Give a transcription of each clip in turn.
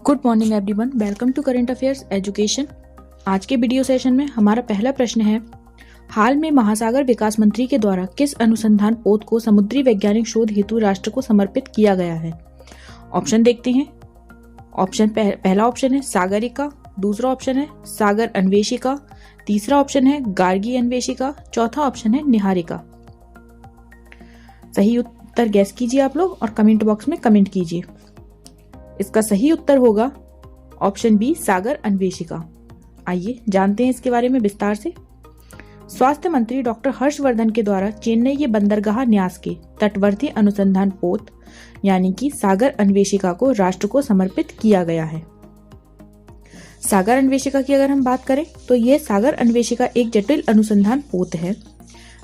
Good morning everyone, welcome to current affairs education. आज के video session में हमारा पहला प्रश्न है, हाल में महासागर विकास मंत्री के द्वारा किस अनुसंधान पोत को समुद्री वैज्ञानिक शोध हेतु राष्ट्र को समर्पित किया गया है। ऑप्शन देखते हैं। पहला ऑप्शन है सागरिका, दूसरा ऑप्शन है सागर अन्वेषिका, तीसरा ऑप्शन है गार्गी अन्वेषिका, चौथा ऑप्शन है निहारिका। सही उत्तर गैस कीजिए आप लोग और कमेंट बॉक्स में कमेंट कीजिए। इसका सही उत्तर होगा ऑप्शन बी, सागर अन्वेषिका। आइए जानते हैं इसके बारे में विस्तार से। स्वास्थ्य मंत्री डॉक्टर हर्षवर्धन के द्वारा चेन्नई के बंदरगाह न्यास के तटवर्ती अनुसंधान पोत यानी कि सागर अन्वेषिका को राष्ट्र को समर्पित किया गया है। सागर अन्वेषिका की अगर हम बात करें तो यह सागर अन्वेषिका एक जटिल अनुसंधान पोत है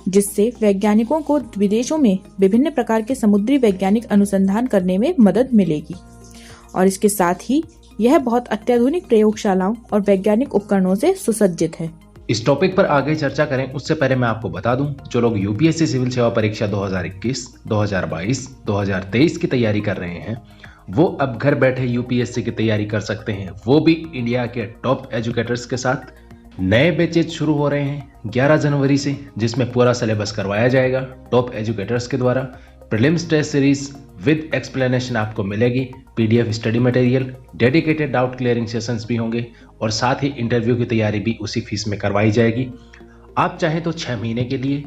जिससे वैज्ञानिकों को विदेशों में विभिन्न प्रकार के समुद्री वैज्ञानिक अनुसंधान करने में मदद मिलेगी और इसके साथ ही यह बहुत अत्याधुनिक प्रयोगशालाओं और वैज्ञानिक उपकरणों से सुसज्जित है। इस टॉपिक पर आगे चर्चा करें उससे पहले मैं आपको बता दूं, जो लोग यूपीएससी सिविल सेवा परीक्षा 2021, 2022, 2023 की तैयारी कर रहे हैं वो अब घर बैठे यूपीएससी की तैयारी कर सकते हैं, वो भी इंडिया के टॉप एजुकेटर्स के साथ। नए बैचेज शुरू हो रहे हैं 11 जनवरी से, जिसमें पूरा सिलेबस करवाया जाएगा टॉप एजुकेटर्स के द्वारा। Prelims test series with explanation आपको मिलेगी, PDF study material, dedicated doubt clearing sessions भी होंगे और साथ ही इंटरव्यू की तैयारी भी उसी फीस में करवाई जाएगी। आप चाहें तो 6 महीने के लिए,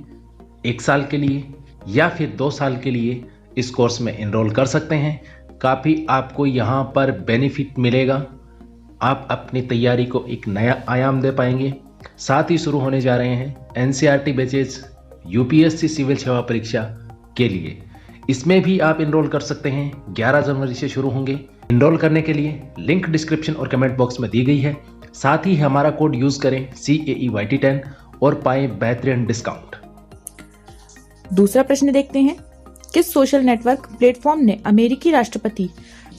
1 साल के लिए या फिर 2 साल के लिए इस कोर्स में एनरोल कर सकते हैं। काफ़ी आपको यहाँ पर बेनिफिट मिलेगा, आप अपनी तैयारी को एक नया आयाम दे पाएंगे। साथ ही शुरू होने जा रहे हैं एनसीईआरटी बैचेज यूपीएससी सिविल सेवा परीक्षा के लिए, इसमें भी आप एनरोल कर सकते हैं। 11 जनवरी से शुरू होंगे। एनरोल करने के लिए लिंक डिस्क्रिप्शन और कमेंट बॉक्स में दी गई है। साथ ही हमारा कोड यूज करें CAEYT10 और पाएं बेहतरीन डिस्काउंट। दूसरा प्रश्न देखते हैं, किस सोशल नेटवर्क प्लेटफॉर्म ने अमेरिकी राष्ट्रपति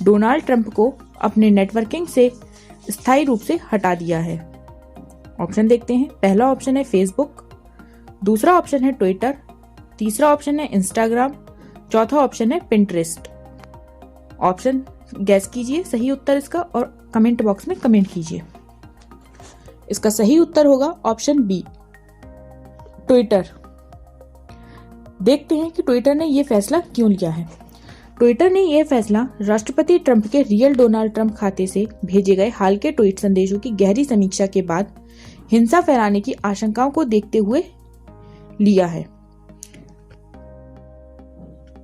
डोनाल्ड ट्रंप को अपने नेटवर्किंग से स्थायी रूप से हटा दिया है। ऑप्शन देखते हैं। पहला ऑप्शन है फेसबुक, दूसरा ऑप्शन है ट्विटर, तीसरा ऑप्शन है इंस्टाग्राम, चौथा ऑप्शन है पिंटरेस्ट। ऑप्शन गैस कीजिए सही उत्तर इसका और कमेंट बॉक्स में कमेंट कीजिए। इसका सही उत्तर होगा ऑप्शन बी, ट्विटर। देखते हैं कि ट्विटर ने यह फैसला क्यों लिया है। ट्विटर ने यह फैसला राष्ट्रपति ट्रंप के रियल डोनाल्ड ट्रंप खाते से भेजे गए हाल के ट्वीट संदेशों की गहरी समीक्षा के बाद हिंसा फैलाने की आशंकाओं को देखते हुए लिया है।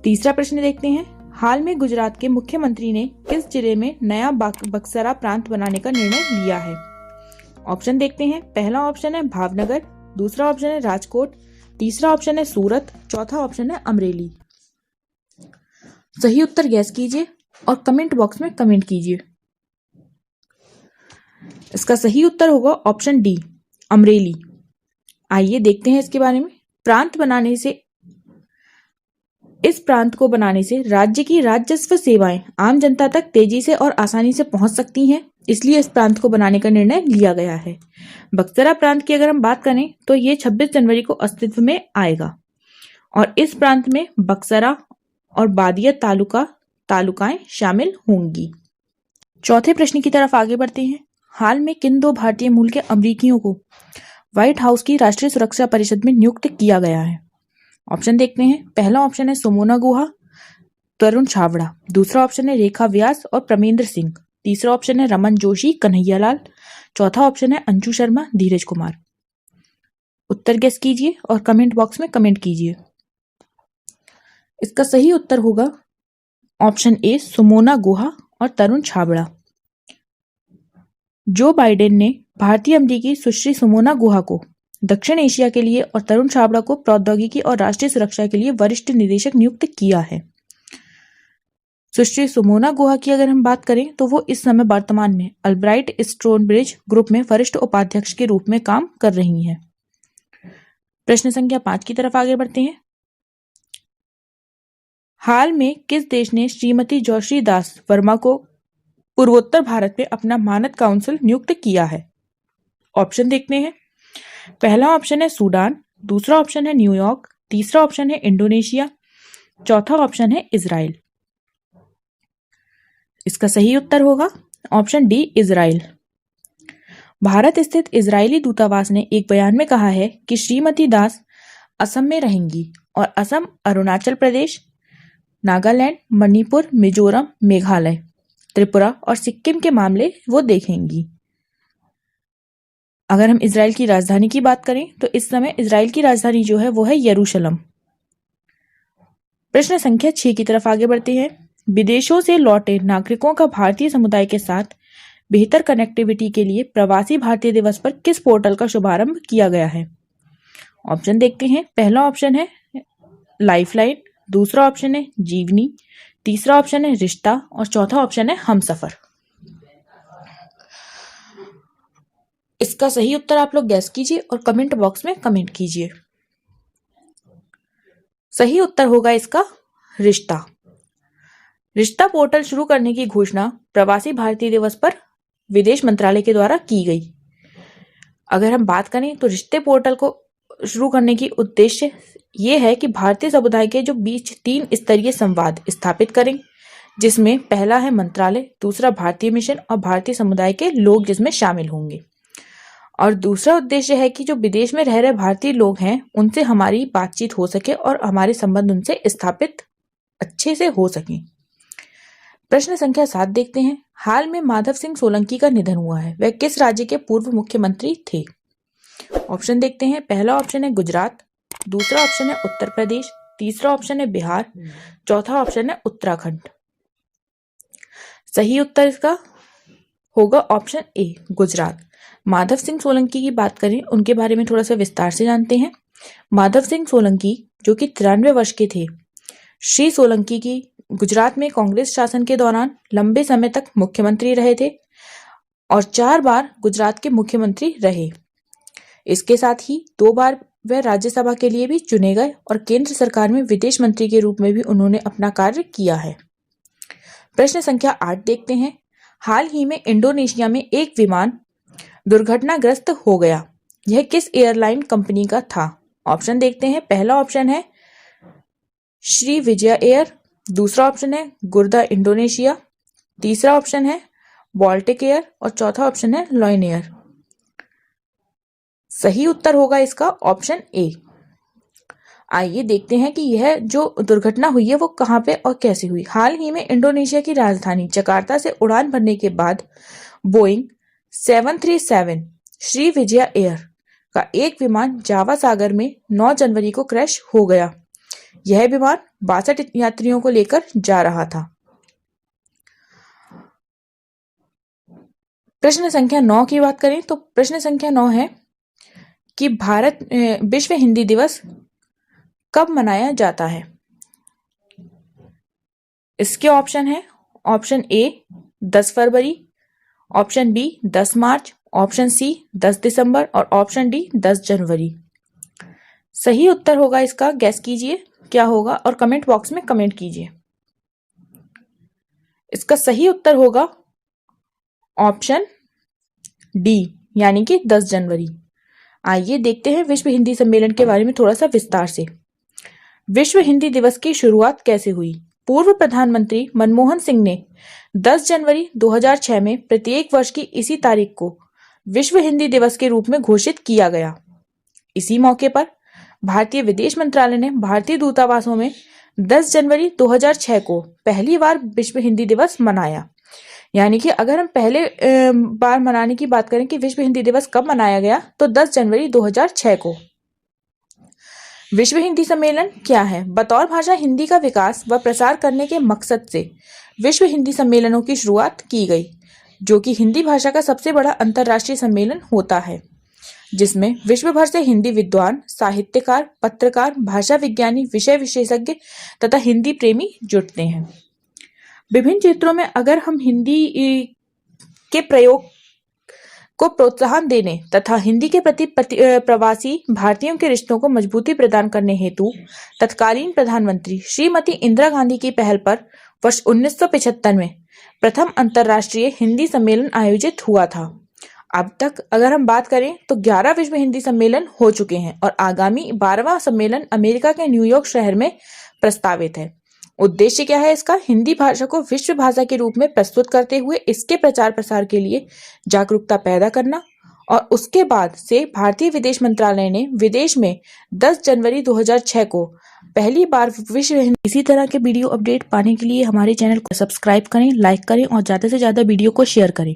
तीसरा प्रश्न देखते हैं, हाल में गुजरात के मुख्यमंत्री ने किस जिले में नया बक्सरा प्रांत बनाने का निर्णय लिया है। ऑप्शन देखते हैं। पहला ऑप्शन है भावनगर, दूसरा ऑप्शन है राजकोट, तीसरा ऑप्शन है सूरत, चौथा ऑप्शन है अमरेली। सही उत्तर गैस कीजिए और कमेंट बॉक्स में कमेंट कीजिए। इसका सही उत्तर होगा ऑप्शन डी, अमरेली। आइए देखते हैं इसके बारे में। इस प्रांत को बनाने से राज्य की राजस्व सेवाएं आम जनता तक तेजी से और आसानी से पहुंच सकती हैं, इसलिए इस प्रांत को बनाने का निर्णय लिया गया है। बक्सरा प्रांत की अगर हम बात करें तो ये 26 जनवरी को अस्तित्व में आएगा और इस प्रांत में बक्सरा और बादिया तालुकाएं शामिल होंगी। चौथे प्रश्न की तरफ आगे बढ़ते हैं। हाल में किन 2 भारतीय मूल के अमेरिकियों को व्हाइट हाउस की राष्ट्रीय सुरक्षा परिषद में नियुक्त किया गया है। ऑप्शन देखते हैं। पहला ऑप्शन है सुमोना गुहा, तरुण छाबड़ा, दूसरा ऑप्शन है रेखा व्यास और प्रमेंद्र सिंह, तीसरा ऑप्शन है रमन जोशी, कन्हैयालाल, चौथा ऑप्शन है अंशु शर्मा, धीरज कुमार। उत्तर गेस कीजिए और कमेंट बॉक्स में कमेंट कीजिए। इसका सही उत्तर होगा ऑप्शन ए, सुमोना गुहा और तरुण छाबड़ा। जो बाइडेन ने भारतीय अमेरिकी सुश्री सुमोना गुहा को दक्षिण एशिया के लिए और तरुण छाबड़ा को प्रौद्योगिकी और राष्ट्रीय सुरक्षा के लिए वरिष्ठ निदेशक नियुक्त किया है। सुश्री सुमोना गुहा की अगर हम बात करें तो वो इस समय वर्तमान में अल्ब्राइट स्टोनब्रिज ग्रुप में वरिष्ठ उपाध्यक्ष के रूप में काम कर रही हैं। प्रश्न संख्या 5 की तरफ आगे बढ़ते हैं। हाल में किस देश ने श्रीमती जयश्री दास वर्मा को पूर्वोत्तर भारत में अपना मानद काउंसिल नियुक्त किया है। ऑप्शन देखते हैं। पहला ऑप्शन है सूडान, दूसरा ऑप्शन है न्यूयॉर्क, तीसरा ऑप्शन है इंडोनेशिया, चौथा ऑप्शन है इजराइल। इसका सही उत्तर होगा ऑप्शन डी इजराइल। भारत स्थित इजरायली दूतावास ने एक बयान में कहा है कि श्रीमती दास असम में रहेंगी और असम, अरुणाचल प्रदेश, नागालैंड, मणिपुर, मिजोरम, मेघालय, त्रिपुरा और सिक्किम के मामले वो देखेंगी। अगर हम इजराइल की राजधानी की बात करें तो इस समय इजराइल की राजधानी जो है वो है यरूशलेम। प्रश्न संख्या 6 की तरफ आगे बढ़ते हैं। विदेशों से लौटे नागरिकों का भारतीय समुदाय के साथ बेहतर कनेक्टिविटी के लिए प्रवासी भारतीय दिवस पर किस पोर्टल का शुभारंभ किया गया है? ऑप्शन देखते हैं। पहला ऑप्शन है लाइफलाइन, दूसरा ऑप्शन है जीवनी, तीसरा ऑप्शन है रिश्ता और चौथा ऑप्शन है हमसफर। इसका सही उत्तर आप लोग गैस कीजिए और कमेंट बॉक्स में कमेंट कीजिए। सही उत्तर होगा इसका रिश्ता। रिश्ता पोर्टल शुरू करने की घोषणा प्रवासी भारतीय दिवस पर विदेश मंत्रालय के द्वारा की गई। अगर हम बात करें तो रिश्ते पोर्टल को शुरू करने की उद्देश्य ये है कि भारतीय समुदाय के जो बीच 3 स्तरीय संवाद स्थापित करें, जिसमें पहला है मंत्रालय, दूसरा भारतीय मिशन और भारतीय समुदाय के लोग जिसमें शामिल होंगे। और दूसरा उद्देश्य है कि जो विदेश में रह रहे भारतीय लोग हैं उनसे हमारी बातचीत हो सके और हमारे संबंध उनसे स्थापित अच्छे से हो सके। प्रश्न संख्या 7 देखते हैं। हाल में माधव सिंह सोलंकी का निधन हुआ है, वह किस राज्य के पूर्व मुख्यमंत्री थे? ऑप्शन देखते हैं। पहला ऑप्शन है गुजरात, दूसरा ऑप्शन है उत्तर प्रदेश, तीसरा ऑप्शन है बिहार, चौथा ऑप्शन है उत्तराखंड। सही उत्तर इसका होगा ऑप्शन ए गुजरात। माधव सिंह सोलंकी की बात करें, उनके बारे में थोड़ा सा विस्तार से जानते हैं। माधव सिंह सोलंकी जो कि 93 वर्ष के थे। श्री सोलंकी की गुजरात में कांग्रेस शासन के दौरान लंबे समय तक मुख्यमंत्री रहे थे और 4 बार गुजरात के मुख्यमंत्री रहे। इसके साथ ही 2 बार वह राज्यसभा के लिए भी चुने गए और केंद्र सरकार में विदेश मंत्री के रूप में भी उन्होंने अपना कार्य किया है। प्रश्न संख्या 8 देखते हैं। हाल ही में इंडोनेशिया में एक विमान दुर्घटनाग्रस्त हो गया, यह किस एयरलाइन कंपनी का था? ऑप्शन देखते हैं। पहला ऑप्शन है श्री विजय एयर, दूसरा ऑप्शन है गुर्दा इंडोनेशिया, तीसरा ऑप्शन है बाल्टिक एयर और चौथा ऑप्शन है लॉयन एयर। सही उत्तर होगा इसका ऑप्शन ए। आइए देखते हैं कि यह जो दुर्घटना हुई है वो कहां पे और कैसे हुई। हाल ही में इंडोनेशिया की राजधानी जकार्ता से उड़ान भरने के बाद बोइंग 737 श्री विजय एयर का एक विमान जावा सागर में 9 जनवरी को क्रैश हो गया। यह विमान 62 यात्रियों को लेकर जा रहा था। प्रश्न संख्या 9 की बात करें तो प्रश्न संख्या 9 है कि भारत विश्व हिंदी दिवस कब मनाया जाता है? इसके ऑप्शन है। ऑप्शन ए 10 फरवरी, ऑप्शन बी 10 मार्च, ऑप्शन सी 10 दिसंबर और ऑप्शन डी 10 जनवरी। सही उत्तर होगा इसका, गैस कीजिए क्या होगा और कमेंट बॉक्स में कमेंट कीजिए। इसका सही उत्तर होगा ऑप्शन डी यानी कि 10 जनवरी। आइए देखते हैं विश्व हिंदी सम्मेलन के बारे में थोड़ा सा विस्तार से। विश्व हिंदी दिवस की शुरुआत कैसे हुई? पूर्व प्रधानमंत्री मनमोहन सिंह ने 10 जनवरी 2006 में प्रत्येक वर्ष की इसी तारीख को विश्व हिंदी दिवस के रूप में घोषित किया गया। इसी मौके पर भारतीय विदेश मंत्रालय ने भारतीय दूतावासों में 10 जनवरी 2006 को पहली बार विश्व हिंदी दिवस मनाया। यानी कि अगर हम पहले बार मनाने की बात करें कि विश्व हिंदी दिवस कब मनाया गया तो 10 जनवरी 2006 को। विश्व हिंदी सम्मेलन क्या है? बतौर भाषा हिंदी का विकास व प्रसार करने के मकसद से विश्व हिंदी सम्मेलनों की शुरुआत की गई, जो कि हिंदी भाषा का सबसे बड़ा अंतर्राष्ट्रीय सम्मेलन होता है, जिसमें विश्व भर से हिंदी विद्वान, साहित्यकार, पत्रकार, भाषा विज्ञानी, विषय विशेषज्ञ तथा हिंदी प्रेमी जुटते हैं। विभिन्न क्षेत्रों में अगर हम हिंदी के प्रयोग को प्रोत्साहन देने तथा हिंदी के प्रति प्रवासी भारतीयों के रिश्तों को मजबूती प्रदान करने हेतु तत्कालीन प्रधानमंत्री श्रीमती इंदिरा गांधी की पहल पर वर्ष 1975 में प्रथम अंतर्राष्ट्रीय हिंदी सम्मेलन आयोजित हुआ था। अब तक अगर हम बात करें तो 11 विश्व हिंदी सम्मेलन हो चुके हैं और आगामी 12वां सम्मेलन अमेरिका के न्यूयॉर्क शहर में प्रस्तावित है। उद्देश्य क्या है इसका? हिंदी भाषा को विश्व भाषा के रूप में प्रस्तुत करते हुए इसके प्रचार प्रसार के लिए जागरूकता पैदा करना। और उसके बाद से भारतीय विदेश मंत्रालय ने विदेश में 10 जनवरी 2006 को पहली बार विश्व हिंदी। इसी तरह के वीडियो अपडेट पाने के लिए हमारे चैनल को सब्सक्राइब करें, लाइक करें और ज़्यादा से ज़्यादा वीडियो को शेयर करें।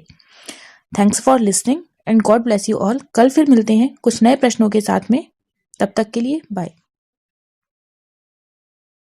Thanks for listening and God bless you all. कल फिर मिलते हैं कुछ नए प्रश्नों के साथ में। तब तक के लिए बाय।